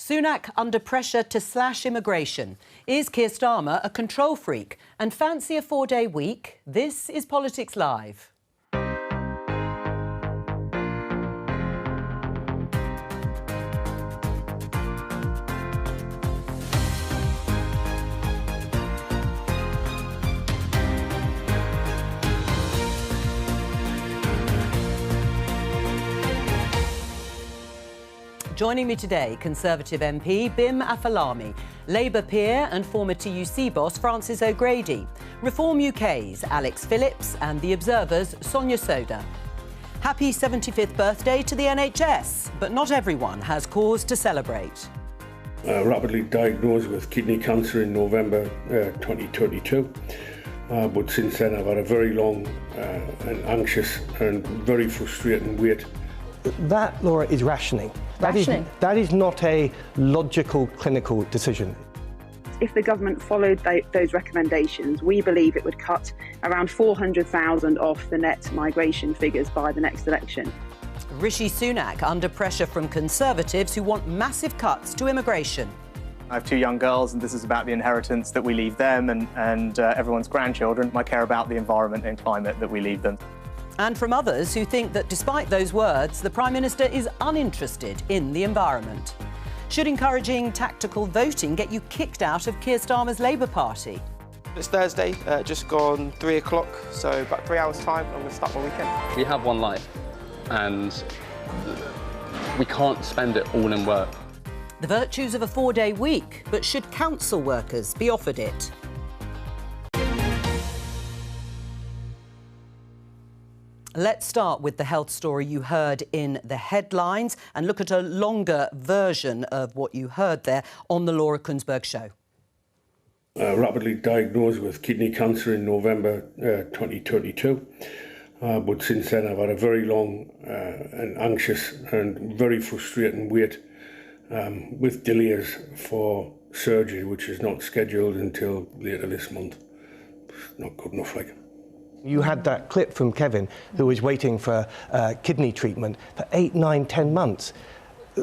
Sunak under pressure to slash immigration. Is Keir Starmer a control freak and fancy a four-day week? This is Politics Live. Joining me today, Conservative MP Bim Afalami, Labour peer and former TUC boss Francis O'Grady, Reform UK's Alex Phillips and The Observer's Sonia Soda. Happy 75th birthday to the NHS, but not everyone has cause to celebrate. Rapidly diagnosed with kidney cancer in November 2022. But since then I've had a very long and anxious and very frustrating wait. That, Laura, is rationing. That is not a logical clinical decision. If the government followed those recommendations, we believe it would cut around 400,000 off the net migration figures by the next election. Rishi Sunak under pressure from Conservatives who want massive cuts to immigration. I have two young girls, and this is about the inheritance that we leave them and everyone's grandchildren. I care about the environment and climate that we leave them. And from others who think that despite those words, the Prime Minister is uninterested in the environment. Should encouraging tactical voting get you kicked out of Keir Starmer's Labour Party? It's Thursday, just gone 3 o'clock, so about 3 hours' time, I'm going to start my weekend. We have one life, and we can't spend it all in work. The virtues of a four-day week, but should council workers be offered it? Let's start with the health story you heard in the headlines and look at a longer version of what you heard there on the Laura Kunsberg Show. Rapidly diagnosed with kidney cancer in November 2022. But since then I've had a very long and anxious and very frustrating wait with delays for surgery, which is not scheduled until later this month. Not good enough, like. You had that clip from Kevin, who was waiting for kidney treatment for 8, 9, 10 months.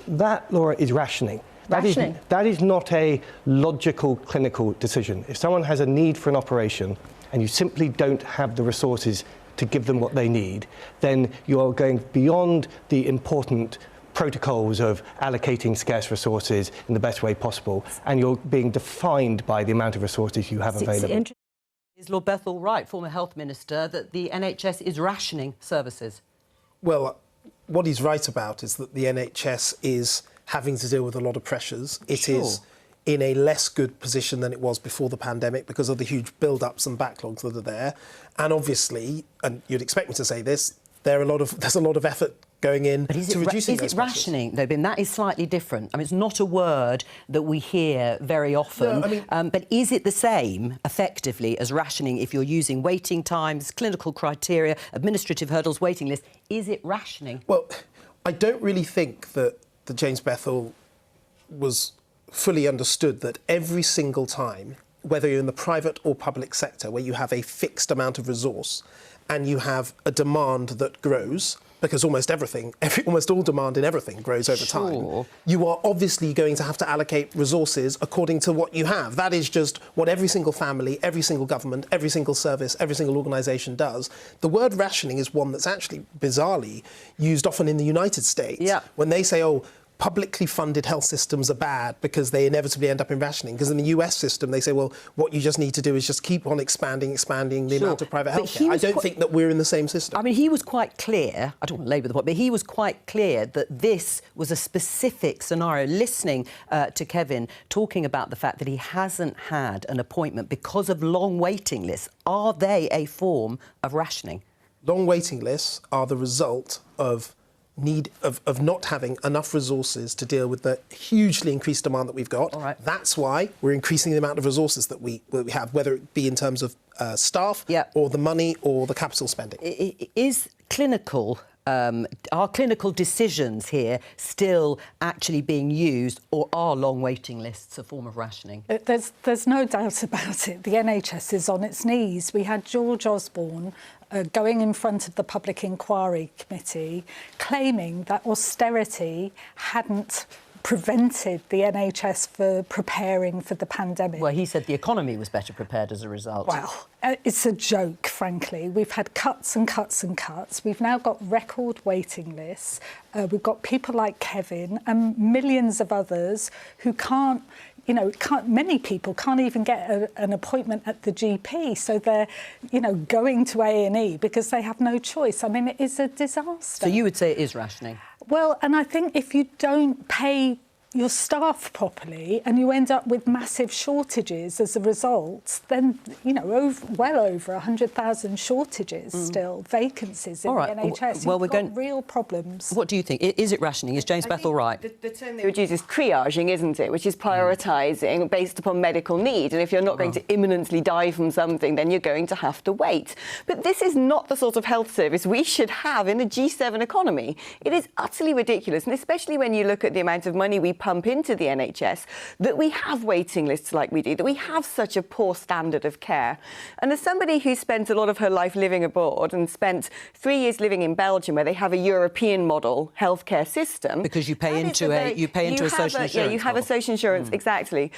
That, Laura, is rationing. That is not a logical clinical decision. If someone has a need for an operation and you simply don't have the resources to give them what they need, then you're going beyond the important protocols of allocating scarce resources in the best way possible, and you're being defined by the amount of resources you have available. Is Lord Bethell right, former Health Minister, that the NHS is rationing services? Well, what he's right about is that the NHS is having to deal with a lot of pressures. It is in a less good position than it was before the pandemic because of the huge build-ups and backlogs that are there. And obviously, and you'd expect me to say this, there's a lot of effort going in to reducing those pressures. Is it rationing, though, Bim? That is slightly different. I mean, it's not a word that we hear very often. No, but is it the same, effectively, as rationing if you're using waiting times, clinical criteria, administrative hurdles, waiting lists? Is it rationing? Well, I don't really think that James Bethell was fully understood that every single time, whether you're in the private or public sector, where you have a fixed amount of resource and you have a demand that grows, because almost all demand in everything grows over time, you are obviously going to have to allocate resources according to what you have. That is just what every single family, every single government, every single service, every single organisation does. The word rationing is one that's actually bizarrely used often in the United States. When they say, oh, publicly funded health systems are bad because they inevitably end up in rationing. Because in the US system, they say, well, what you just need to do is just keep on expanding the amount of private healthcare. I don't think that we're in the same system. I mean, he was quite clear, I don't want to labour the point, but he was quite clear that this was a specific scenario. Listening to Kevin talking about the fact that he hasn't had an appointment because of long waiting lists, are they a form of rationing? Long waiting lists are the result of not having enough resources to deal with the hugely increased demand that we've got. That's why we're increasing the amount of resources that we have, whether it be in terms of staff or the money or the capital spending. Is clinical Are clinical decisions here still actually being used, or are long waiting lists a form of rationing? There's no doubt about it. The NHS is on its knees. We had George Osborne going in front of the Public Inquiry Committee claiming that austerity hadn't prevented the NHS for preparing for the pandemic. Well, he said the economy was better prepared as a result. Well, it's a joke, frankly. We've had cuts and cuts and cuts. We've now got record waiting lists. We've got people like Kevin and millions of others who can't, many people can't even get an appointment at the GP, so they're, going to A&E because they have no choice. I mean, it is a disaster. So you would say it is rationing? Well, and I think if you don't pay your staff properly and you end up with massive shortages as a result, then, well over 100,000 shortages still, vacancies in the NHS. Well, You've got real problems. What do you think? Is it rationing? Is James Bethell right? The term they would use is triaging, isn't it? Which is prioritising based upon medical need. And if you're not going to imminently die from something, then you're going to have to wait. But this is not the sort of health service we should have in a G7 economy. It is utterly ridiculous. And especially when you look at the amount of money we pump into the NHS, that we have waiting lists like we do, that we have such a poor standard of care. And as somebody who spent a lot of her life living abroad and spent 3 years living in Belgium, where they have a European model healthcare system, because you pay into a social insurance. Yeah, you have a social insurance, exactly.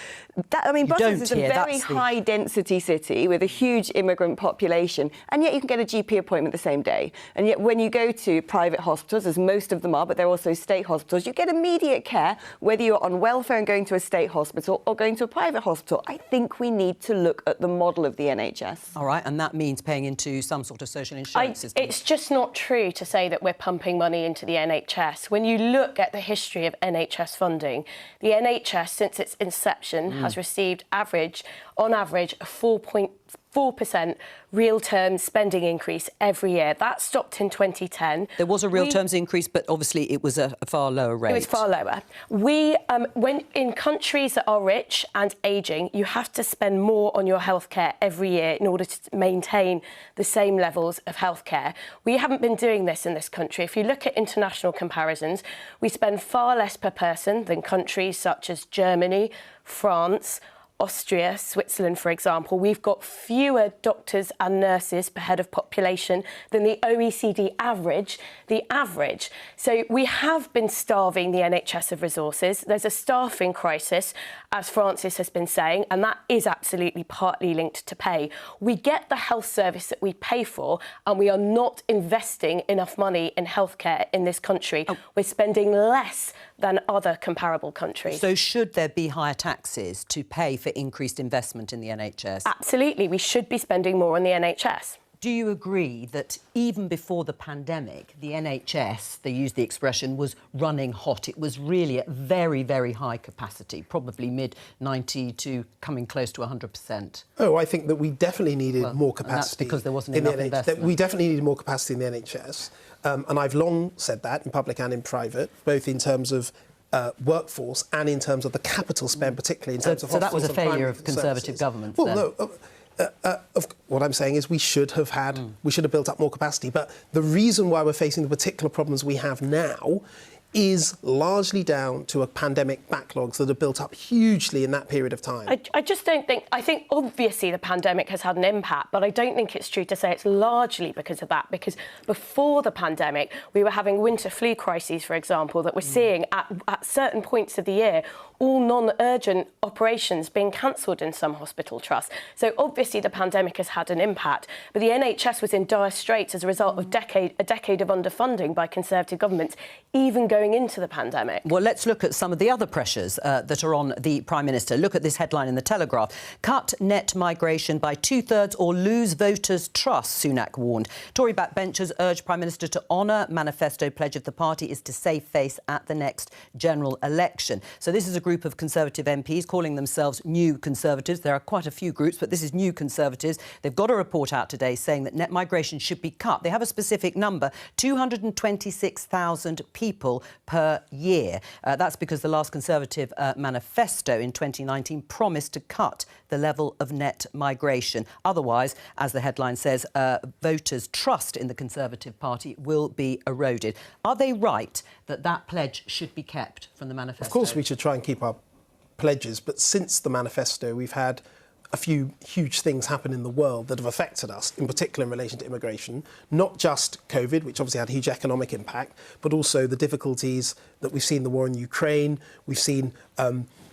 Brussels is a very high density city with a huge immigrant population, and yet you can get a GP appointment the same day. And yet when you go to private hospitals, as most of them are, but they're also state hospitals, you get immediate care whether you're on welfare and going to a state hospital or going to a private hospital. I think we need to look at the model of the NHS. All right, and that means paying into some sort of social insurance system. It's just not true to say that we're pumping money into the NHS. When you look at the history of NHS funding, the NHS, since its inception, has received on average, a 4.4% real terms spending increase every year. That stopped in 2010. There was a real terms increase, but obviously it was a far lower rate. It was far lower. When in countries that are rich and ageing, you have to spend more on your healthcare every year in order to maintain the same levels of healthcare. We haven't been doing this in this country. If you look at international comparisons, we spend far less per person than countries such as Germany, France, Austria, Switzerland, for example. We've got fewer doctors and nurses per head of population than the OECD average, So we have been starving the NHS of resources. There's a staffing crisis, as Francis has been saying, and that is absolutely partly linked to pay. We get the health service that we pay for, and we are not investing enough money in healthcare in this country. We're spending less than other comparable countries. So should there be higher taxes to pay for increased investment in the NHS? Absolutely. We should be spending more on the NHS. Do you agree that even before the pandemic, the NHS, they used the expression, was running hot? It was really at very, very high capacity, probably mid-90 to coming close to 100%. Oh, I think that we definitely needed more capacity. And that's because there wasn't enough investment. We definitely needed more capacity in the NHS. And I've long said that, in public and in private, both in terms of workforce and in terms of the capital spend, particularly in terms of hospitals. So that was a failure of Conservative governments then? No, what I'm saying is we should have built up more capacity. But the reason why we're facing the particular problems we have now is largely down to a pandemic backlogs that have built up hugely in that period of time. I just don't think... I think obviously the pandemic has had an impact, but I don't think it's true to say it's largely because of that, because before the pandemic, we were having winter flu crises, for example, that we're seeing at certain points of the year, all non-urgent operations being cancelled in some hospital trusts. So obviously the pandemic has had an impact, but the NHS was in dire straits as a result of a decade of underfunding by Conservative governments, even going into the pandemic. Well, let's look at some of the other pressures that are on the Prime Minister. Look at this headline in the Telegraph. Cut net migration by 2/3 or lose voters' trust, Sunak warned. Tory backbenchers urge Prime Minister to honour manifesto pledge of the party is to save face at the next general election. So this is a group of Conservative MPs calling themselves New Conservatives. There are quite a few groups, but this is New Conservatives. They've got a report out today saying that net migration should be cut. They have a specific number, 226,000 people per year. That's because the last Conservative manifesto in 2019 promised to cut the level of net migration. Otherwise, as the headline says, voters' trust in the Conservative Party will be eroded. Are they right that that pledge should be kept from the manifesto? Of course we should try and keep our pledges, but since the manifesto we've had a few huge things happen in the world that have affected us, in particular in relation to immigration, not just COVID, which obviously had a huge economic impact, but also the difficulties that we've seen, the war in Ukraine, we've seen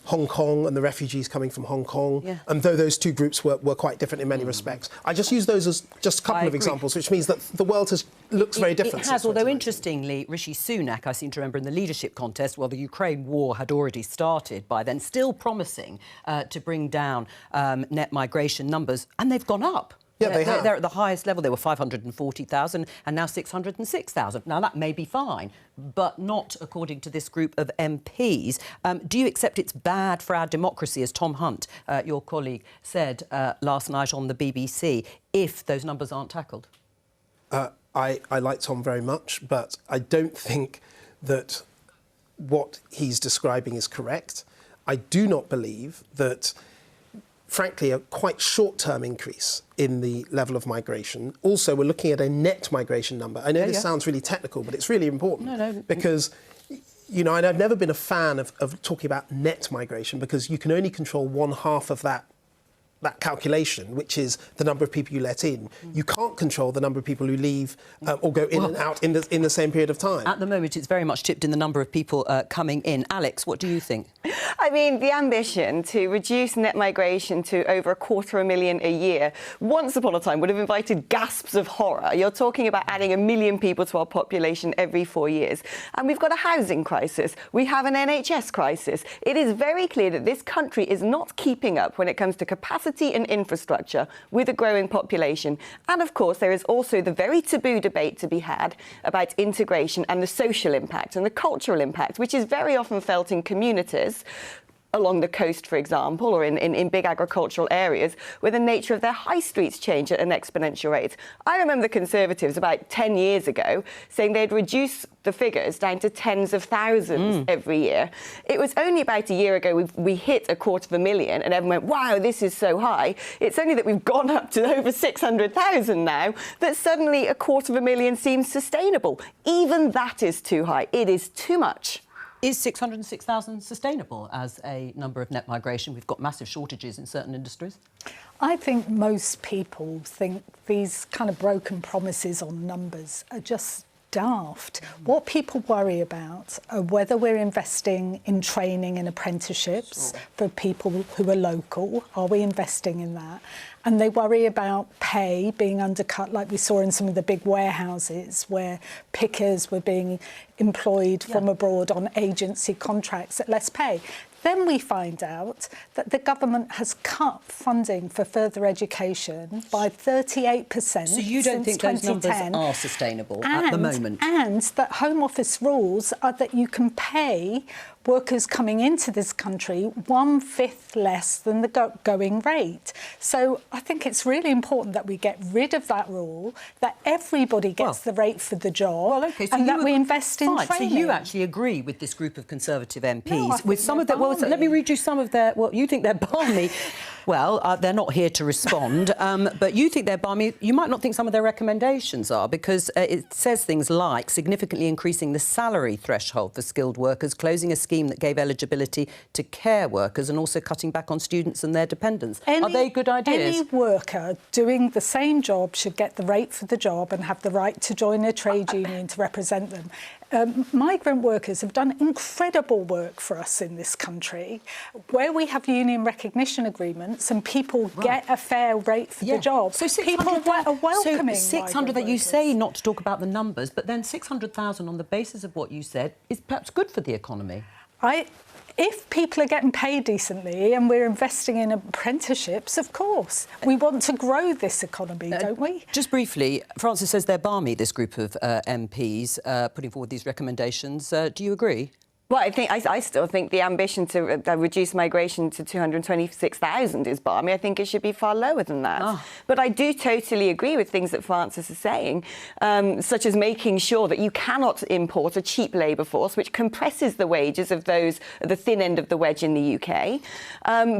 Hong Kong and the refugees coming from Hong Kong, and though those two groups were quite different in many respects. I just use those as just a couple of examples, which means that the world looks very different. It has, although interestingly, Rishi Sunak, I seem to remember in the leadership contest, well, the Ukraine war had already started by then, still promising to bring down net migration numbers, and they've gone up. Yeah, they're at the highest level. They were 540,000 and now 606,000. Now, that may be fine, but not according to this group of MPs. Do you accept it's bad for our democracy, as Tom Hunt, your colleague, said last night on the BBC, if those numbers aren't tackled? I like Tom very much, but I don't think that what he's describing is correct. I do not believe that, frankly, a quite short-term increase in the level of migration. Also, we're looking at a net migration number. I know this sounds really technical, but it's really important because, you know, and I've never been a fan of talking about net migration because you can only control one half of that calculation, which is the number of people you let in. You can't control the number of people who leave or go in and out in the same period of time. At the moment, it's very much tipped in the number of people coming in. Alex, what do you think? I mean, the ambition to reduce net migration to over 250,000 a year, once upon a time, would have invited gasps of horror. You're talking about adding 1 million people to our population every 4 years. And we've got a housing crisis. We have an NHS crisis. It is very clear that this country is not keeping up when it comes to capacity and infrastructure with a growing population. And, of course, there is also the very taboo debate to be had about integration and the social impact and the cultural impact, which is very often felt in communities along the coast, for example, or in big agricultural areas, where the nature of their high streets change at an exponential rate. I remember the Conservatives about 10 years ago saying they'd reduce the figures down to tens of thousands every year. It was only about a year ago we hit 250,000 and everyone went, wow, this is so high. It's only that we've gone up to over 600,000 now that suddenly 250,000 seems sustainable. Even that is too high. It is too much. Is 606,000 sustainable as a number of net migration? We've got massive shortages in certain industries. I think most people think these kind of broken promises on numbers are just daft. What people worry about are whether we're investing in training and apprenticeships for people who are local. Are we investing in that? And they worry about pay being undercut, like we saw in some of the big warehouses where pickers were being employed from abroad on agency contracts at less pay. Then we find out that the government has cut funding for further education by 38%. So you don't think those numbers are sustainable at the moment? And that Home Office rules are that you can pay workers coming into this country 1/5 less than the going rate. So I think it's really important that we get rid of that rule, that everybody gets the rate for the job, and that we invest in training. So you actually agree with this group of Conservative MPs with some of their... Well, let me read you some of their... Well, you think they're balmy. Well, they're not here to respond, but you think they're balmy. You might not think some of their recommendations are, because it says things like significantly increasing the salary threshold for skilled workers, closing a scheme that gave eligibility to care workers, and also cutting back on students and their dependents. Are they good ideas? Any worker doing the same job should get the rate for the job and have the right to join a trade union to represent them. Migrant workers have done incredible work for us in this country, where we have union recognition agreements and people get a fair rate for the job. So people are welcoming. So 600 that you say not to talk about the numbers, but then 600,000 on the basis of what you said is perhaps good for the economy. If people are getting paid decently and we're investing in apprenticeships, of course. We want to grow this economy, don't we? Just briefly, Francis says they're balmy, this group of MPs, putting forward these recommendations. Do you agree? Well, I still think the ambition to reduce migration to 226,000 is balmy. I think it should be far lower than that. But I do totally agree with things that Francis is saying, such as making sure that you cannot import a cheap labour force, which compresses the wages of those at the thin end of the wedge in the UK.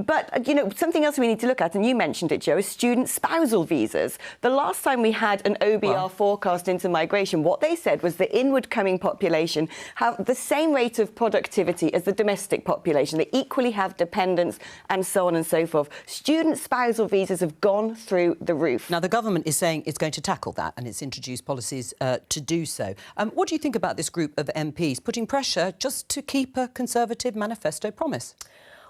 But, you know, something else we need to look at, and you mentioned it, Joe, is student spousal visas. The last time we had an OBR forecast into migration, what they said was the inward-coming population have the same rate of productivity as the domestic population. They equally have dependents and so on and so forth. Student spousal visas have gone through the roof. Now, the government is saying it's going to tackle that and it's introduced policies to do so. What do you think about this group of MPs putting pressure just to keep a Conservative manifesto promise?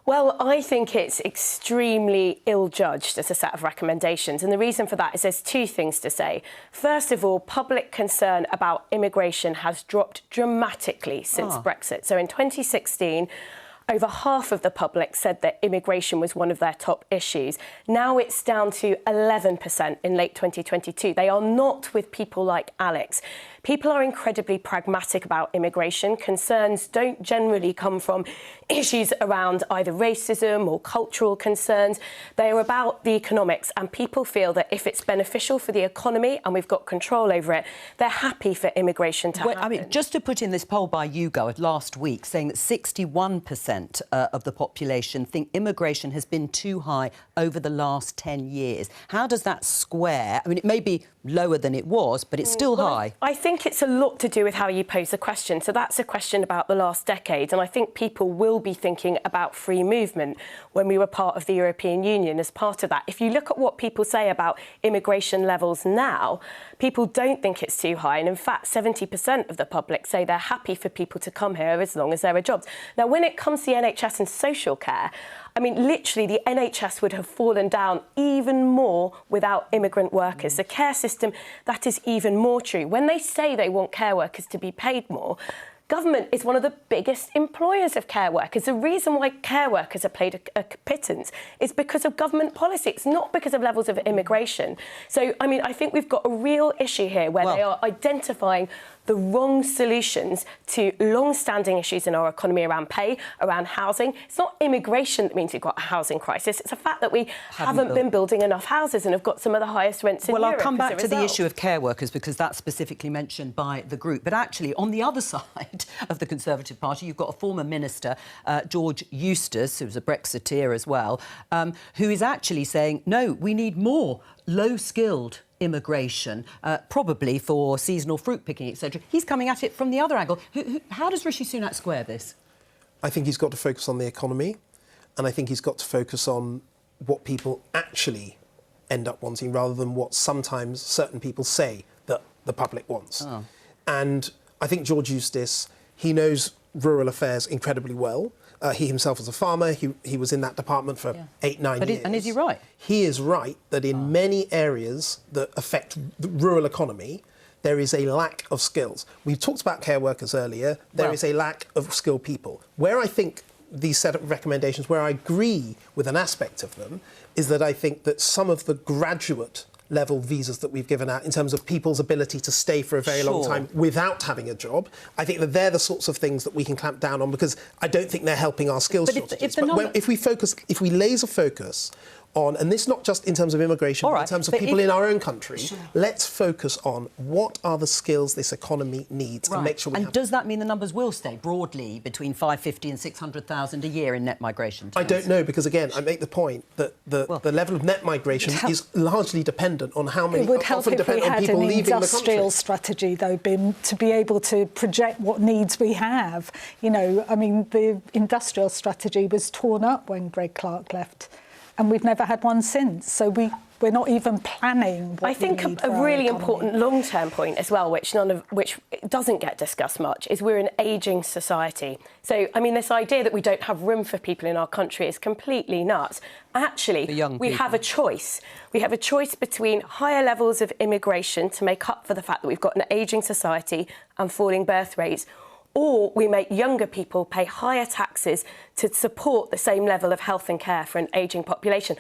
Well, I think it's extremely ill-judged as a set of recommendations. And the reason for that is there's two things to say. First of all, public concern about immigration has dropped dramatically since Brexit. So in 2016, over half of the public said that immigration was one of their top issues. Now it's down to 11% in late 2022. They are not with people like Alex. People are incredibly pragmatic about immigration. Concerns don't generally come from issues around either racism or cultural concerns. They are about the economics, and people feel that if it's beneficial for the economy and we've got control over it, they're happy for immigration to happen. I mean, just to put in this poll by YouGov last week saying that 61% of the population think immigration has been too high over the last 10 years. How does that square? I mean, it may be lower than it was, but it's still high. I think it's a lot to do with how you pose the question. So that's a question about the last decade, and I think people will be thinking about free movement when we were part of the European Union as part of that. If you look at what people say about immigration levels now, people don't think it's too high, and in fact 70% of the public say they're happy for people to come here as long as there are jobs. Now, when it comes to the NHS and social care, I mean, literally, the NHS would have fallen down even more without immigrant workers. The care system, that is even more true. When they say they want care workers to be paid more, government is one of the biggest employers of care workers. The reason why care workers are paid a pittance is because of government policy. It's not because of levels of immigration. So, I mean, I think we've got a real issue here where they are identifying the wrong solutions to long-standing issues in our economy around pay, around housing. It's not immigration that means we've got a housing crisis. It's the fact that we haven't been building enough houses and have got some of the highest rents in Europe. Well, I'll come back to the issue of care workers because that's specifically mentioned by the group. But actually, on the other side of the Conservative Party, you've got a former minister, George Eustice, who's a Brexiteer as well, who is actually saying, no, we need more low-skilled immigration, probably for seasonal fruit picking, etc. He's coming at it from the other angle. How does Rishi Sunak square this? I think he's got to focus on the economy, and I think he's got to focus on what people actually end up wanting rather than what sometimes certain people say that the public wants. And I think George Eustice, he knows rural affairs incredibly well. He himself was a farmer. He was in that department for 8-9 years. And is he right? He is right that in many areas that affect the rural economy, there is a lack of skills. We talked about care workers earlier. There is a lack of skilled people. Where I think these set of recommendations, where I agree with an aspect of them, is that I think that some of the graduate level visas that we've given out in terms of people's ability to stay for a very long time without having a job, I think that they're the sorts of things that we can clamp down on because I don't think they're helping our skills shortages. But if we laser focus on, and this not just in terms of immigration, but in terms of people in our own country, let's focus on what are the skills this economy needs and make sure we have. And does that mean the numbers will stay broadly between 550 and 600,000 a year in net migration terms? I don't know, because again, I make the point that the level of net migration is largely dependent on how many. It would help if we had an industrial strategy, though, Bim, to be able to project what needs we have. You know, I mean, the industrial strategy was torn up when Greg Clark left, and we've never had one since. So we're not even planning what I think we need a really important long-term point as well, which doesn't get discussed much, is we're an ageing society. So, I mean, this idea that we don't have room for people in our country is completely nuts. Actually, we have a choice. We have a choice between higher levels of immigration to make up for the fact that we've got an ageing society and falling birth rates, or we make younger people pay higher taxes to support the same level of health and care for an ageing population.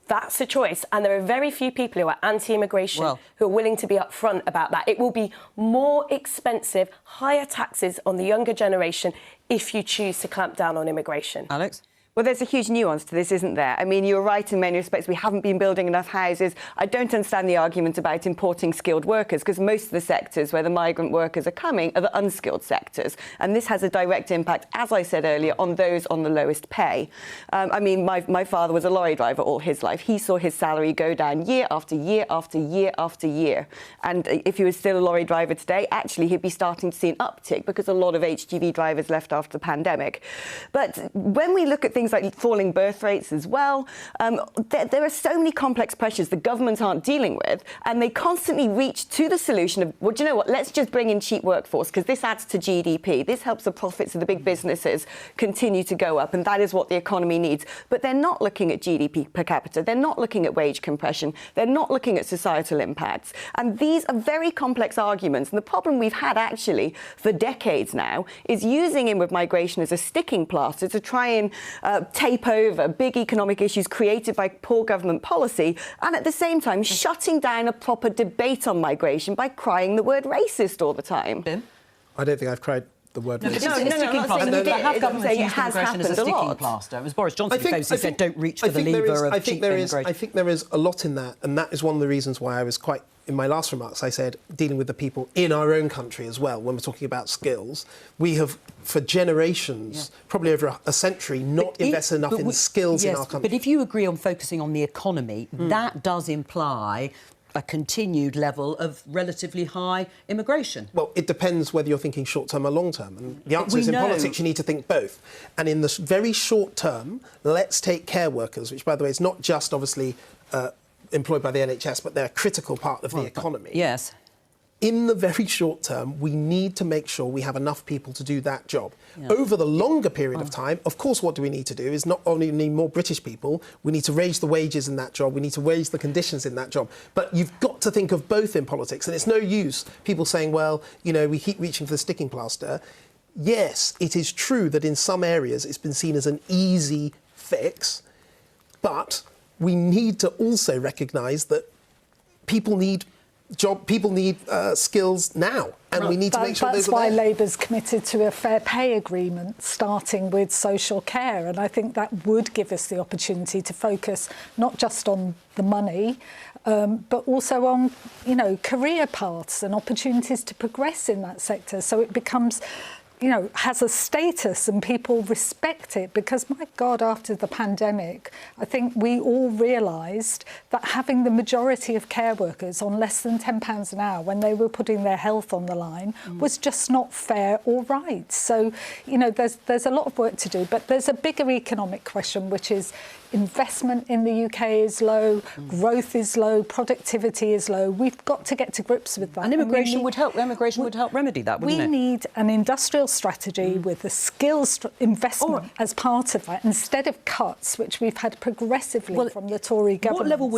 That's a choice, and there are very few people who are anti-immigration who are willing to be upfront about that. It will be more expensive, higher taxes on the younger generation if you choose to clamp down on immigration. Alex? Well, there's a huge nuance to this, isn't there? I mean, you're right in many respects. We haven't been building enough houses. I don't understand the argument about importing skilled workers, because most of the sectors where the migrant workers are coming are the unskilled sectors. And this has a direct impact, as I said earlier, on those on the lowest pay. I mean, my father was a lorry driver all his life. He saw his salary go down year after year after year after year. And if he was still a lorry driver today, actually, he'd be starting to see an uptick because a lot of HGV drivers left after the pandemic. But when we look at things like falling birth rates as well, there are so many complex pressures the governments aren't dealing with, and they constantly reach to the solution of, well, do you know what, let's just bring in cheap workforce because this adds to GDP. This helps the profits of the big businesses continue to go up, and that is what the economy needs. But they're not looking at GDP per capita. They're not looking at wage compression. They're not looking at societal impacts. And these are very complex arguments. And the problem we've had actually for decades now is using inward migration as a sticking plaster to try and tape over big economic issues created by poor government policy, and at the same time shutting down a proper debate on migration by crying the word racist all the time. I don't think I've cried the word racist. No, have governments used immigration as a sticking plaster? It was Boris Johnson who famously said, don't reach for the lever of cheap immigration. I think there is a lot in that, and that is one of the reasons why I was quite, in my last remarks, I said dealing with the people in our own country as well. When we're talking about skills, we have, for generations, probably over a century, not invested enough in skills in our country. But if you agree on focusing on the economy, that does imply a continued level of relatively high immigration. Well, it depends whether you're thinking short-term or long-term. And the answer is in politics you need to think both. And in the very short term, let's take care workers, which, by the way, is not just, obviously, employed by the NHS, but they're a critical part of the economy. Yes. In the very short term, we need to make sure we have enough people to do that job. Over the longer period of time, of course, what do we need to do is not only need more British people, we need to raise the wages in that job, we need to raise the conditions in that job. But you've got to think of both in politics, and it's no use people saying, well, you know, we keep reaching for the sticking plaster. Yes, it is true that in some areas it's been seen as an easy fix, but we need to also recognise that people need skills now, and we need to make sure those are there. That's why Labour's committed to a fair pay agreement, starting with social care, and I think that would give us the opportunity to focus not just on the money, but also on, you know, career paths and opportunities to progress in that sector, so it becomes, you know, has a status and people respect it. Because, my God, after the pandemic, I think we all realised that having the majority of care workers on less than £10 an hour when they were putting their health on the line was just not fair or right. So, you know, there's a lot of work to do, but there's a bigger economic question, which is investment in the UK is low, growth is low, productivity is low. We've got to get to grips with that. And immigration would help remedy that, wouldn't it? We need an industrial strategy with a skills investment as part of that, instead of cuts, which we've had progressively from the Tory government. What level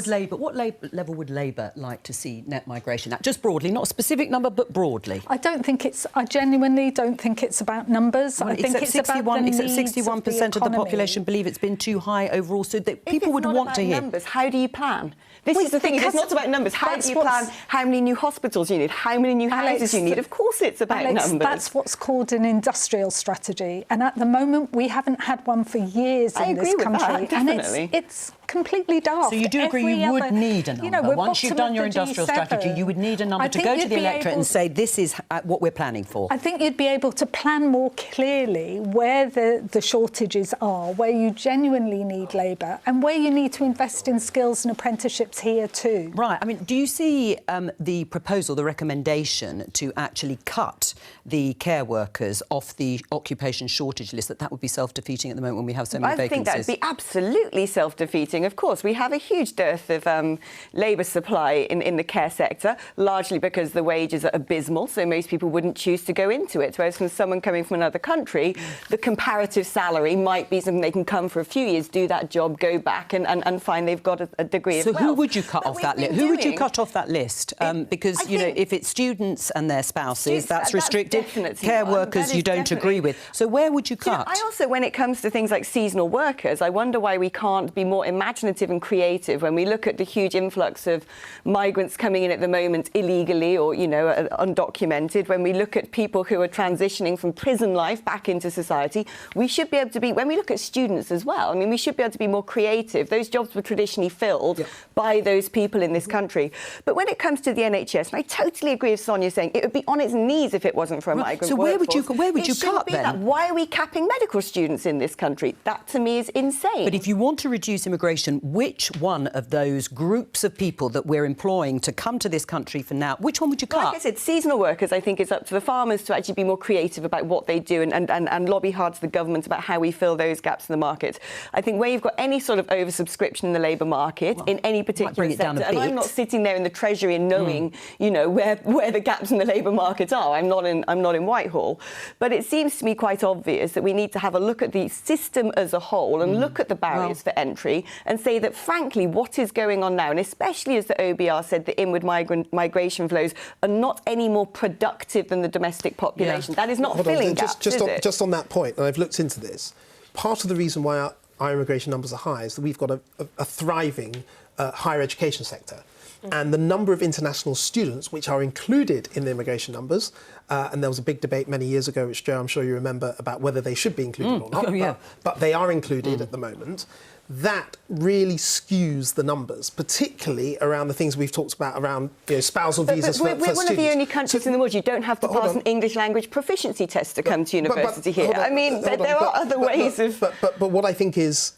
would Labour like to see net migration at? Just broadly, not a specific number, but broadly. I genuinely don't think it's about numbers. I think it's about the needs of the economy. 61% of the population believe it's been too high overall, so that people would want to hear. Numbers, how do you plan? This is the thing, it's not about numbers. How do you plan how many new hospitals you need, how many new houses you need? Of course it's about numbers. That's what's called an industrial strategy. And at the moment, we haven't had one for years in this country. And it's completely daft. So you do agree you would need a number? You know, once you've done your industrial strategy, you would need a number to go to the electorate and say, this is what we're planning for. I think you'd be able to plan more clearly where the shortages are, where you genuinely need labour, and where you need to invest in skills and apprenticeships here too. Right. I mean, do you see the proposal, the recommendation to actually cut the care workers off the occupation shortage list, that would be self-defeating at the moment when we have so many vacancies? I think that would be absolutely self-defeating. Of course, we have a huge dearth of labour supply in the care sector, largely because the wages are abysmal, so most people wouldn't choose to go into it. Whereas from someone coming from another country, the comparative salary might be something they can come for a few years, do that job, go back and find they've got a degree of wealth. So who would you cut off that list? Who would you cut off that list? Because, you know, if it's students and their spouses, that's restricted. Care workers you don't agree with. So where would you cut? I also, when it comes to things like seasonal workers, I wonder why we can't be more imaginative imaginative and creative when we look at the huge influx of migrants coming in at the moment illegally or, you know, undocumented, when we look at people who are transitioning from prison life back into society. We should be able to be, when we look at students as well, I mean, we should be able to be more creative. Those jobs were traditionally filled by those people in this country. But when it comes to the NHS, and I totally agree with Sonia saying it would be on its knees if it wasn't for a migrant So where would you It cut be then? that. Why are we capping medical students in this country? That to me is insane. But if you want to reduce immigration, which one of those groups of people that we're employing to come to this country for now, which one would you cut? Like I said, seasonal workers, I think it's up to the farmers to actually be more creative about what they do and lobby hard to the government about how we fill those gaps in the market. I think where you've got any sort of oversubscription in the labour market in any particular sector, and I'm not sitting there in the Treasury and knowing, you know, where the gaps in the labour market are. I'm not in Whitehall. But it seems to me quite obvious that we need to have a look at the system as a whole and look at the barriers for entry and say that, frankly, what is going on now, and especially as the OBR said, the inward migration flows are not any more productive than the domestic population. That is not filling gaps, just on that point, and I've looked into this, part of the reason why our immigration numbers are high is that we've got a thriving higher education sector. And the number of international students which are included in the immigration numbers, and there was a big debate many years ago, which, Joe, I'm sure you remember, about whether they should be included or not, but they are included at the moment. That really skews the numbers, particularly around the things we've talked about around, you know, spousal visas for students. We're one of the only countries in the world you don't have to pass an English language proficiency test to come to university here. I mean, there are other ways of... But what I think is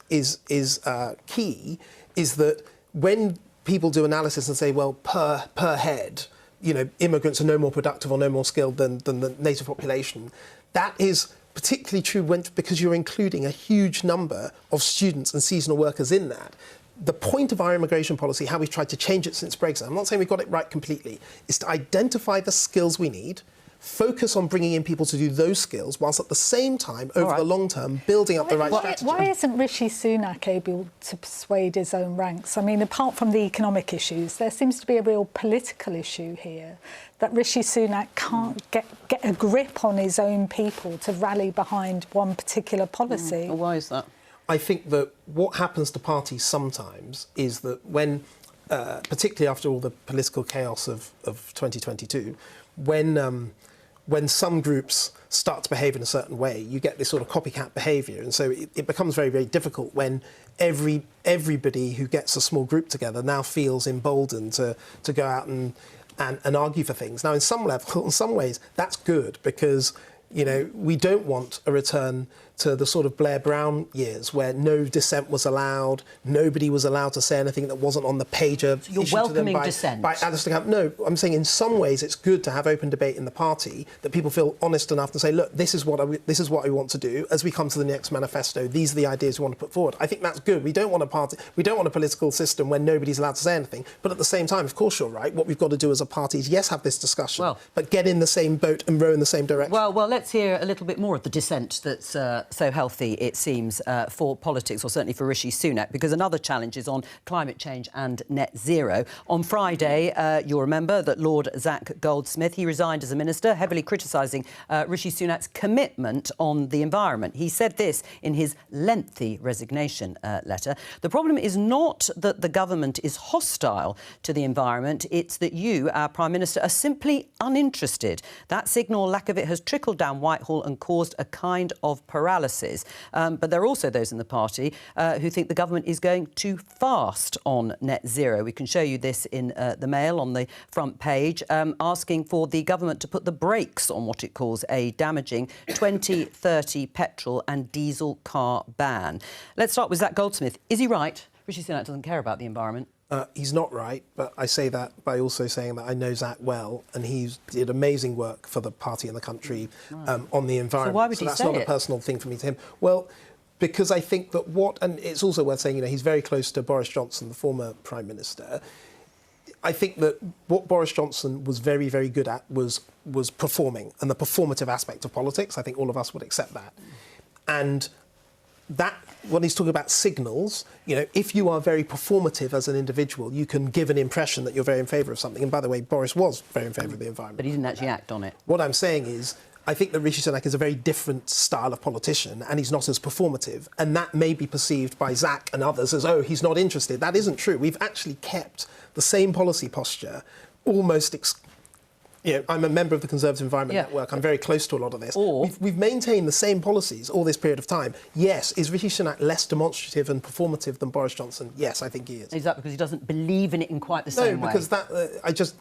key is that when people do analysis and say, well, per head, you know, immigrants are no more productive or no more skilled than the native population, that is particularly true because you're including a huge number of students and seasonal workers in that. The point of our immigration policy, how we've tried to change it since Brexit, I'm not saying we've got it right completely, is to identify the skills we need, focus on bringing in people to do those skills, whilst at the same time, over the long term, building up the right strategy. Why isn't Rishi Sunak able to persuade his own ranks? I mean, apart from the economic issues, there seems to be a real political issue here, that Rishi Sunak can't get a grip on his own people to rally behind one particular policy. Why is that? I think that what happens to parties sometimes is that when, particularly after all the political chaos of 2022, when some groups start to behave in a certain way, you get this sort of copycat behaviour. And so it becomes very, very difficult when everybody who gets a small group together now feels emboldened to go out and argue for things. Now, in some ways, that's good because, you know, we don't want a return to the sort of Blair Brown years where no dissent was allowed, nobody was allowed to say anything that wasn't on the pager. So you're welcoming dissent? By Alistair Campbell. No, I'm saying in some ways it's good to have open debate in the party, that people feel honest enough to say, look, this is what I want to do. As we come to the next manifesto, these are the ideas we want to put forward. I think that's good. We don't want a political system where nobody's allowed to say anything. But at the same time, of course you're right, what we've got to do as a party is, yes, have this discussion, but get in the same boat and row in the same direction. Well, let's hear a little bit more of the dissent that's so healthy, it seems, for politics, or certainly for Rishi Sunak, because another challenge is on climate change and net zero. On Friday, you'll remember that Lord Zach Goldsmith, he resigned as a minister, heavily criticising Rishi Sunak's commitment on the environment. He said this in his lengthy resignation letter. The problem is not that the government is hostile to the environment, it's that you, our Prime Minister, are simply uninterested. That signal, lack of it, has trickled down Whitehall and caused a kind of paralysis. But there are also those in the party who think the government is going too fast on net zero. We can show you this in the Mail on the front page, asking for the government to put the brakes on what it calls a damaging 2030 petrol and diesel car ban. Let's start with Zach Goldsmith. Is he right? Rishi Sunak doesn't care about the environment. He's not right, but I say that by also saying that I know Zach well, and he did amazing work for the party and the country on the environment. So why would he that's say not it? A personal thing for me to him. Well, because I think that and it's also worth saying, you know, he's very close to Boris Johnson, the former Prime Minister. I think that what Boris Johnson was very, very good at was performing, and the performative aspect of politics. I think all of us would accept that. And that, when he's talking about signals, you know, if you are very performative as an individual, you can give an impression that you're very in favour of something. And by the way, Boris was very in favour of the environment. But he didn't actually act on it. What I'm saying is, I think that Rishi Sunak is a very different style of politician, and he's not as performative. And that may be perceived by Zach and others as, oh, he's not interested. That isn't true. We've actually kept the same policy posture almost I'm a member of the Conservative Environment Network. I'm very close to a lot of this. We've maintained the same policies all this period of time. Yes, is Rishi Sunak less demonstrative and performative than Boris Johnson? Yes, I think he is. Is that because he doesn't believe in it in quite the same way? No, because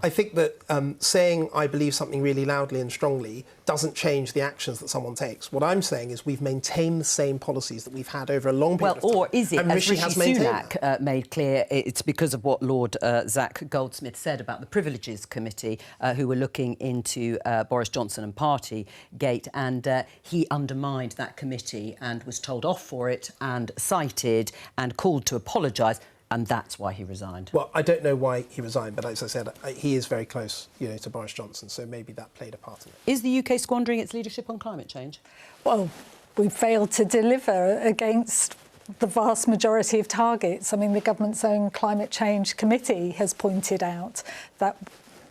I think that saying I believe something really loudly and strongly doesn't change the actions that someone takes. What I'm saying is we've maintained the same policies that we've had over a long period of time. Or is it, and as Rishi Sunak made clear, it's because of what Lord Zach Goldsmith said about the Privileges Committee, who were looking into Boris Johnson and Partygate, and he undermined that committee and was told off for it and cited and called to apologise. And that's why he resigned. Well, I don't know why he resigned, but as I said, he is very close, to Boris Johnson, so maybe that played a part in it. Is the UK squandering its leadership on climate change? Well, we failed to deliver against the vast majority of targets. I mean, the government's own climate change committee has pointed out that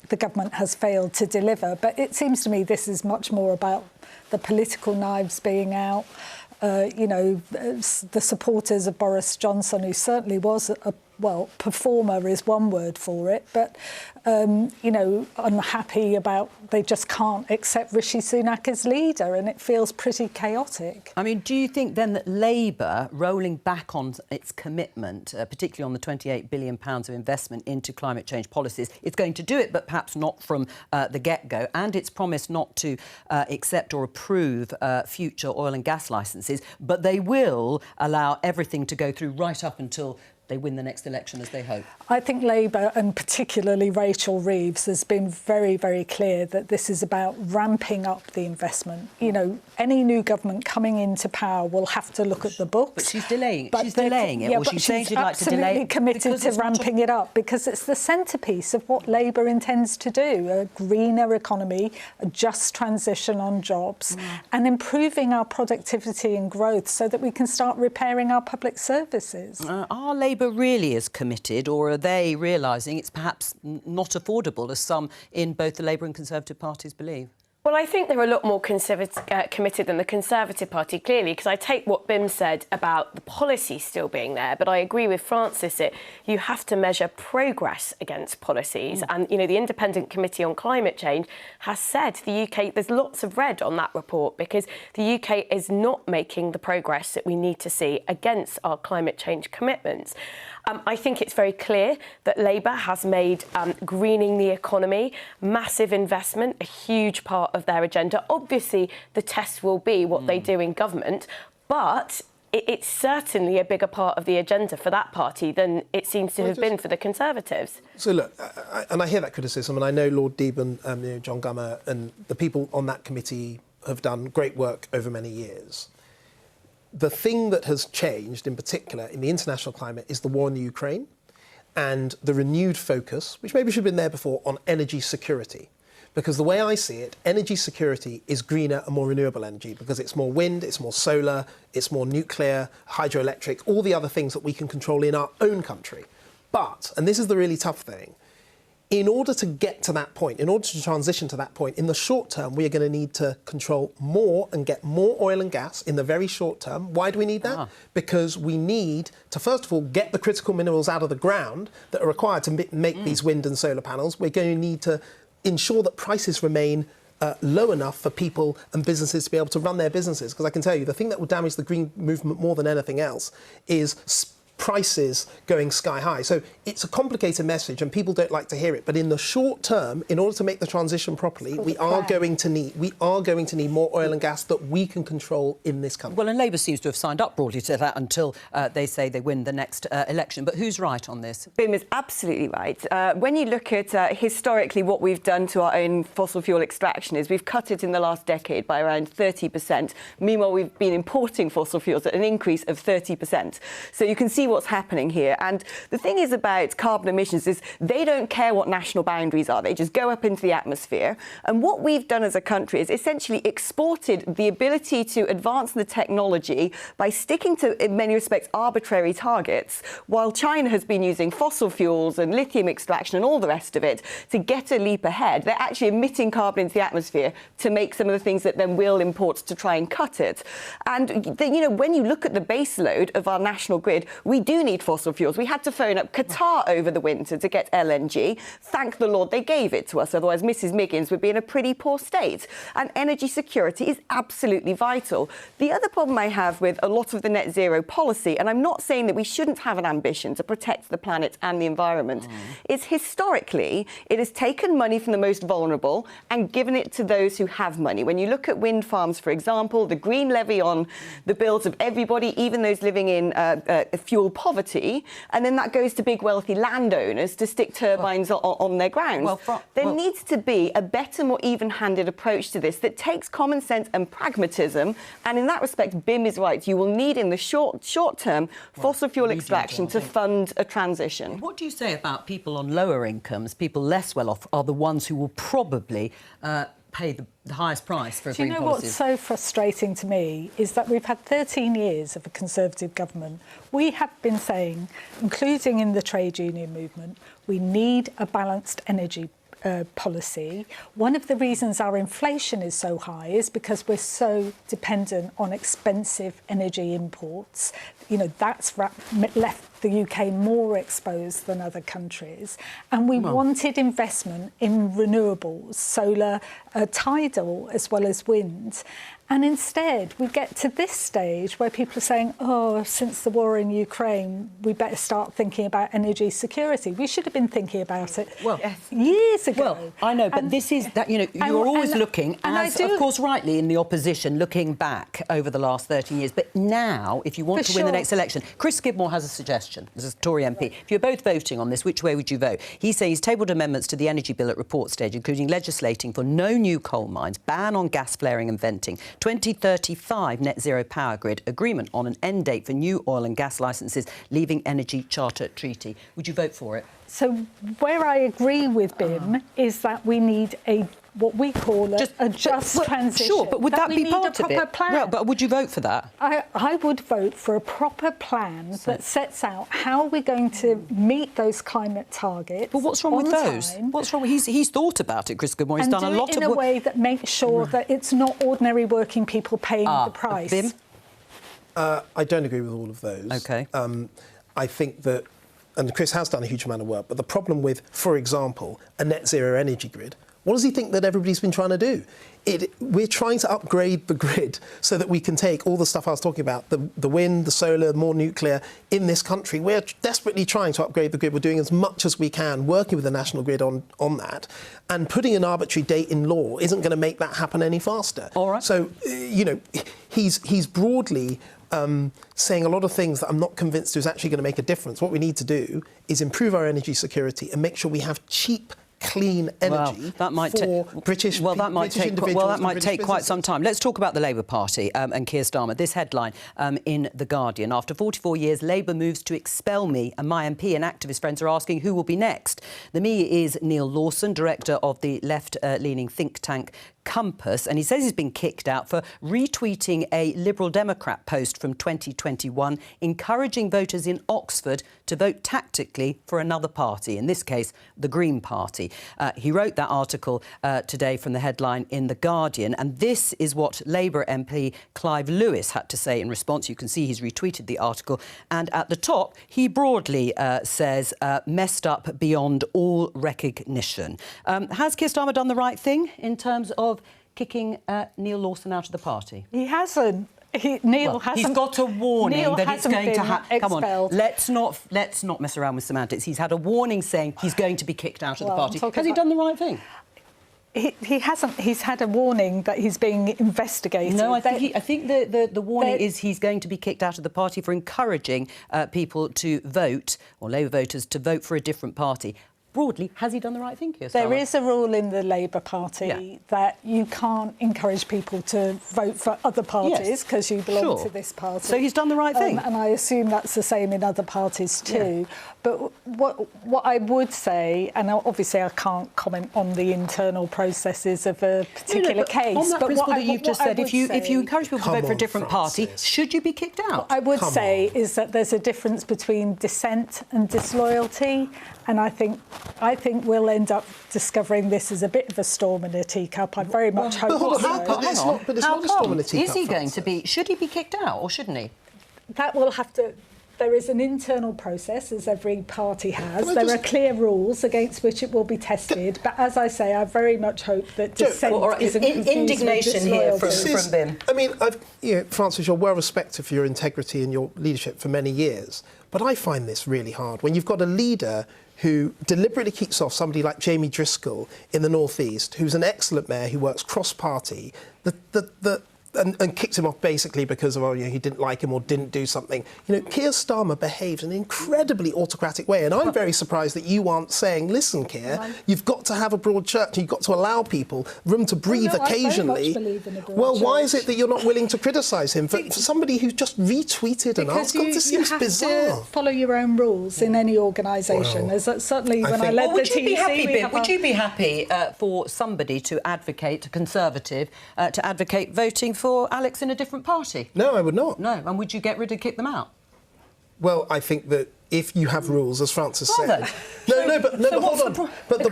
the government has failed to deliver. But it seems to me this is much more about the political knives being out. The supporters of Boris Johnson, who certainly was performer is one word for it, but, unhappy about they just can't accept Rishi Sunak as leader, and it feels pretty chaotic. I mean, do you think then that Labour, rolling back on its commitment, particularly on the £28 billion of investment into climate change policies, is going to do it, but perhaps not from the get-go, and its promise not to accept or approve future oil and gas licences, but they will allow everything to go through right up until they win the next election, as they hope? I think Labour, and particularly Rachel Reeves, has been very, very clear that this is about ramping up the investment. Any new government coming into power will have to look at the books. But she's delaying it. She's delaying it. Yeah, or she's saying she'd like to delay it. Absolutely committed to ramping it up, because it's the centrepiece of what Labour intends to do: a greener economy, a just transition on jobs, and improving our productivity and growth so that we can start repairing our public services. Are Labour really as committed, or are they realising it's perhaps not affordable, as some in both the Labour and Conservative parties believe? Well, I think they're a lot more committed than the Conservative Party, clearly, because I take what Bim said about the policy still being there, but I agree with Francis that you have to measure progress against policies. And, the Independent Committee on Climate Change has said the UK, there's lots of red on that report, because the UK is not making the progress that we need to see against our climate change commitments. I think it's very clear that Labour has made greening the economy, massive investment, a huge part of their agenda. Obviously, the test will be what they do in government, but it's certainly a bigger part of the agenda for that party than it seems to have been for the Conservatives. So, look, I hear that criticism, and I know Lord Deben, John Gummer and the people on that committee have done great work over many years. The thing that has changed, in particular, in the international climate is the war in the Ukraine and the renewed focus, which maybe should have been there before, on energy security. Because the way I see it, energy security is greener and more renewable energy, because it's more wind, it's more solar, it's more nuclear, hydroelectric, all the other things that we can control in our own country. But, and this is the really tough thing, in order to get to that point, in order to transition to that point, in the short term, we are going to need to control more and get more oil and gas in the very short term. Why do we need that? Because we need to, first of all, get the critical minerals out of the ground that are required to make these wind and solar panels. We're going to need to ensure that prices remain low enough for people and businesses to be able to run their businesses. Because I can tell you, the thing that will damage the green movement more than anything else is prices going sky high. So it's a complicated message and people don't like to hear it. But in the short term, in order to make the transition properly, we are going to need more oil and gas that we can control in this country. Well, and Labour seems to have signed up broadly to that until they say they win the next election. But who's right on this? Bim is absolutely right. When you look at historically what we've done to our own fossil fuel extraction is we've cut it in the last decade by around 30%. Meanwhile, we've been importing fossil fuels at an increase of 30%. So you can see what's happening here. And the thing is about carbon emissions is they don't care what national boundaries are. They just go up into the atmosphere. And what we've done as a country is essentially exported the ability to advance the technology by sticking to, in many respects, arbitrary targets, while China has been using fossil fuels and lithium extraction and all the rest of it to get a leap ahead. They're actually emitting carbon into the atmosphere to make some of the things that then we'll import to try and cut it. And, when you look at the base load of our national grid, we do need fossil fuels. We had to phone up Qatar over the winter to get LNG. Thank the Lord they gave it to us, otherwise Mrs. Miggins would be in a pretty poor state. And energy security is absolutely vital. The other problem I have with a lot of the net zero policy, and I'm not saying that we shouldn't have an ambition to protect the planet and the environment, is historically it has taken money from the most vulnerable and given it to those who have money. When you look at wind farms, for example, the green levy on the bills of everybody, even those living in fuel poverty, and then that goes to big wealthy landowners to stick turbines on their grounds. There needs to be a better, more even-handed approach to this that takes common sense and pragmatism, and in that respect, BIM is right. You will need in the short term fossil fuel extraction to fund a transition. What do you say about people on lower incomes? People less well off are the ones who will probably pay the highest price for a green policy. Do you know what's so frustrating to me is that we've had 13 years of a Conservative government. We have been saying, including in the trade union movement, we need a balanced energy policy. One of the reasons our inflation is so high is because we're so dependent on expensive energy imports. That's left the UK more exposed than other countries. And we wanted investment in renewables, solar, tidal, as well as wind. And instead, we get to this stage where people are saying, since the war in Ukraine, we better start thinking about energy security. We should have been thinking about it years ago. Well, I know, but this is that, you're always looking, as, of course, rightly in the opposition, looking back over the last 13 years. But now, if you want to win the next election, Chris Skidmore has a suggestion. This is a Tory MP. If you're both voting on this, which way would you vote? He's saying he's tabled amendments to the energy bill at report stage, including legislating for no new coal mines, ban on gas flaring and venting, 2035 net zero power grid, agreement on an end date for new oil and gas licences, leaving Energy Charter Treaty. Would you vote for it? So where I agree with BIM is that we need what we call a just transition. Sure, but would that be part of it? Plan. Well, but would you vote for that? I would vote for a proper plan that sets out how we're going to meet those climate targets. But what's wrong with those? What's wrong? He's thought about it, Chris Skidmore. He's done a lot of work. in a way that makes sure that it's not ordinary working people paying the price. BIM? I don't agree with all of those. OK. I think that, and Chris has done a huge amount of work, but the problem with, for example, a net zero energy grid, what does he think that everybody's been trying to do? We're trying to upgrade the grid so that we can take all the stuff I was talking about, the wind, the solar, more nuclear, in this country. We're desperately trying to upgrade the grid. We're doing as much as we can, working with the National Grid on that. And putting an arbitrary date in law isn't going to make that happen any faster. All right. So, he's broadly saying a lot of things that I'm not convinced is actually going to make a difference. What we need to do is improve our energy security and make sure we have cheap, clean energy for British individuals. That might take quite some time. Let's talk about the Labour Party and Keir Starmer. This headline in The Guardian. After 44 years, Labour moves to expel me, and my MP and activist friends are asking who will be next. The me is Neil Lawson, director of the left-leaning think tank Compass, and he says he's been kicked out for retweeting a Liberal Democrat post from 2021 encouraging voters in Oxford to vote tactically for another party, in this case, the Green Party. He wrote that article today from the headline in The Guardian, and this is what Labour MP Clive Lewis had to say in response. You can see he's retweeted the article, and at the top, he broadly says, messed up beyond all recognition. Has Keir Starmer done the right thing in terms of kicking Neil Lawson out of the party? He hasn't. Neil hasn't. He's got a warning that it's going to happen. Come on, let's not mess around with semantics. He's had a warning saying he's going to be kicked out of the party. Has he done the right thing? He hasn't. He's had a warning that he's being investigated. No, I think the warning is he's going to be kicked out of the party for encouraging people to vote, or Labour voters to vote for a different party. broadly, has he done the right thing, Keir Starmer? There is a rule in the Labour Party that you can't encourage people to vote for other parties because you belong to this party. So he's done the right thing. And I assume that's the same in other parties too. Yeah. But what I would say, and obviously I can't comment on the internal processes of a particular case. On that principle that you've just said, if you encourage people to vote for a different party, should you be kicked out? What I would say is that there's a difference between dissent and disloyalty, and I think we'll end up discovering this as a bit of a storm in a teacup. I very much hope so. But it's not a storm in a teacup. Is he going to be? Should he be kicked out or shouldn't he? That will have to. There is an internal process, as every party has. There are clear rules against which it will be tested. But as I say, I very much hope that dissent isn't indignation here from Bim. I mean, Francis, you're well respected for your integrity and your leadership for many years. But I find this really hard when you've got a leader who deliberately keeps off somebody like Jamie Driscoll in the North East, who's an excellent mayor who works cross-party. And kicked him off basically because of, he didn't like him or didn't do something. Keir Starmer behaves in an incredibly autocratic way, and I'm very surprised that you aren't saying, listen, Keir, you've got to have a broad church, you've got to allow people room to breathe occasionally. I very much believe in a broad well, church. why is it that you're not willing to criticise him for somebody who's just retweeted an article? This seems bizarre. You have to follow your own rules in any organisation. Certainly when I led the TC... Would you be happy for somebody to advocate, a Conservative, to advocate voting for Alex in a different party? No, I would not. No, and would you get rid of, kick them out? Well, I think that if you have rules, as Francis said... But hold on. But the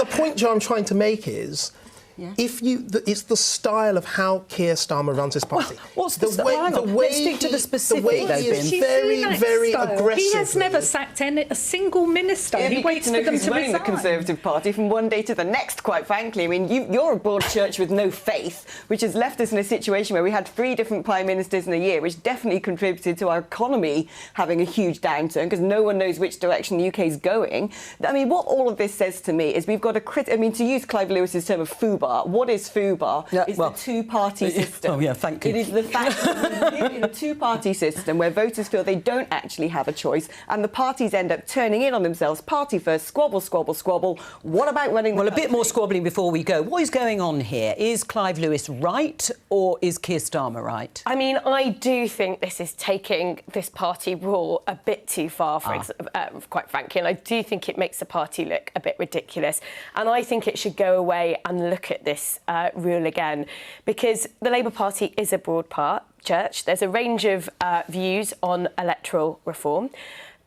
point, Joe, I'm trying to make is... it's the style of how Keir Starmer runs his party. What's the style? Let's stick to the specific. The way he is very aggressive. He has never sacked a single minister. He waits for them to resign. The Conservative Party from one day to the next, quite frankly. I mean, you're a broad church with no faith, which has left us in a situation where we had 3 different prime ministers in a year, which definitely contributed to our economy having a huge downturn because no one knows which direction the UK is going. I mean, what all of this says to me is we've got to use Clive Lewis's term of FUBAR. What is FUBAR? It's the two-party system. Oh, yeah, thank you. It is the fact that we live in a two-party system where voters feel they don't actually have a choice and the parties end up turning in on themselves. Party first, squabble, squabble, squabble. What about running the country? A bit more squabbling before we go. What is going on here? Is Clive Lewis right or is Keir Starmer right? I mean, I do think this is taking this party rule a bit too far, quite frankly, and I do think it makes the party look a bit ridiculous. And I think it should go away and look at this rule again, because the Labour Party is a broad church. There's a range of views on electoral reform.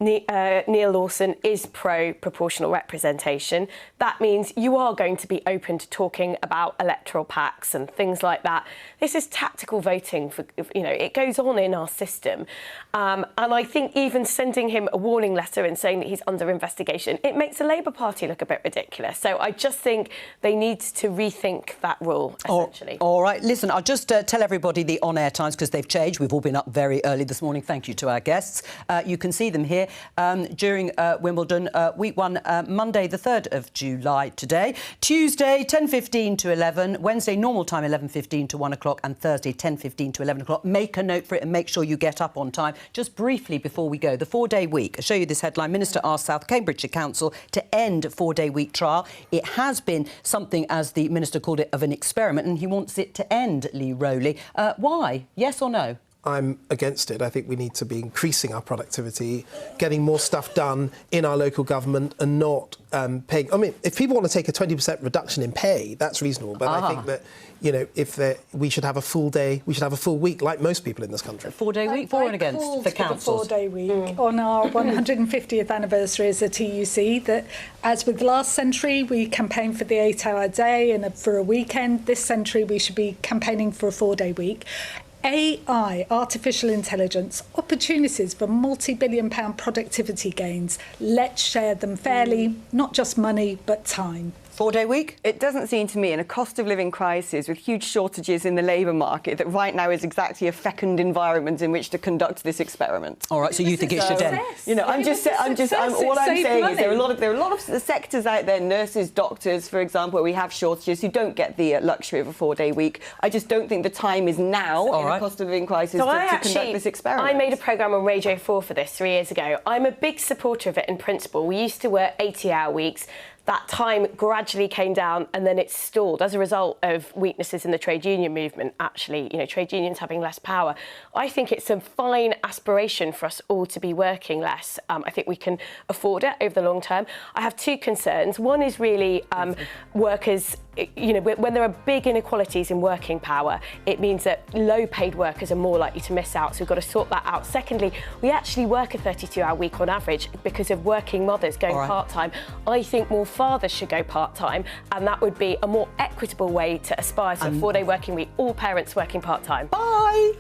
Neil Lawson is pro-proportional representation. That means you are going to be open to talking about electoral pacts and things like that. This is tactical voting. It goes on in our system. And I think even sending him a warning letter and saying that he's under investigation, it makes the Labour Party look a bit ridiculous. So I just think they need to rethink that rule, essentially. All right. Listen, I'll just tell everybody the on-air times because they've changed. We've all been up very early this morning. Thank you to our guests. You can see them here. During Wimbledon, week 1, Monday the 3rd of July today. Tuesday, 10:15 to 11. Wednesday, normal time, 11:15 to 1 o'clock. And Thursday, 10:15 to 11 o'clock. Make a note for it and make sure you get up on time. Just briefly before we go, the 4-day week. I'll show you this headline. Minister asks South Cambridgeshire Council to end 4-day week trial. It has been something, as the Minister called it, of an experiment, and he wants it to end, Lee Rowley. Why? Yes or no? I'm against it. I think we need to be increasing our productivity, getting more stuff done in our local government and not paying... I mean, if people want to take a 20% reduction in pay, that's reasonable. But I think that, we should have a full day, we should have a full week, like most people in this country. 4-day week, for and against, for councils. The 4-day week on our 150th anniversary as a TUC, that, as with last century, we campaigned for the 8-hour day and for a weekend. This century, we should be campaigning for a 4-day week. AI, artificial intelligence, opportunities for multi-billion-pound productivity gains. Let's share them fairly, not just money, but time. 4-day week? It doesn't seem to me, in a cost of living crisis with huge shortages in the labour market, that right now is exactly a fecund environment in which to conduct this experiment. All right, so you think it should end? You know, all I'm saying is there are a lot of sectors out there, nurses, doctors, for example, where we have shortages who don't get the luxury of a 4-day week. I just don't think the time is now in a cost of living crisis to conduct this experiment. I made a programme on Radio 4 for this 3 years ago. I'm a big supporter of it in principle. We used to work 80-hour weeks. That time gradually came down and then it stalled as a result of weaknesses in the trade union movement, actually, you know, trade unions having less power. I think it's a fine aspiration for us all to be working less. I think we can afford it over the long term. I have two concerns. One is really workers, you know, when there are big inequalities in working power, it means that low-paid workers are more likely to miss out, so we've got to sort that out. Secondly, we actually work a 32-hour week on average because of working mothers going part-time. I think more fathers should go part-time, and that would be a more equitable way to aspire to a 4-day working week, all parents working part-time. Bye!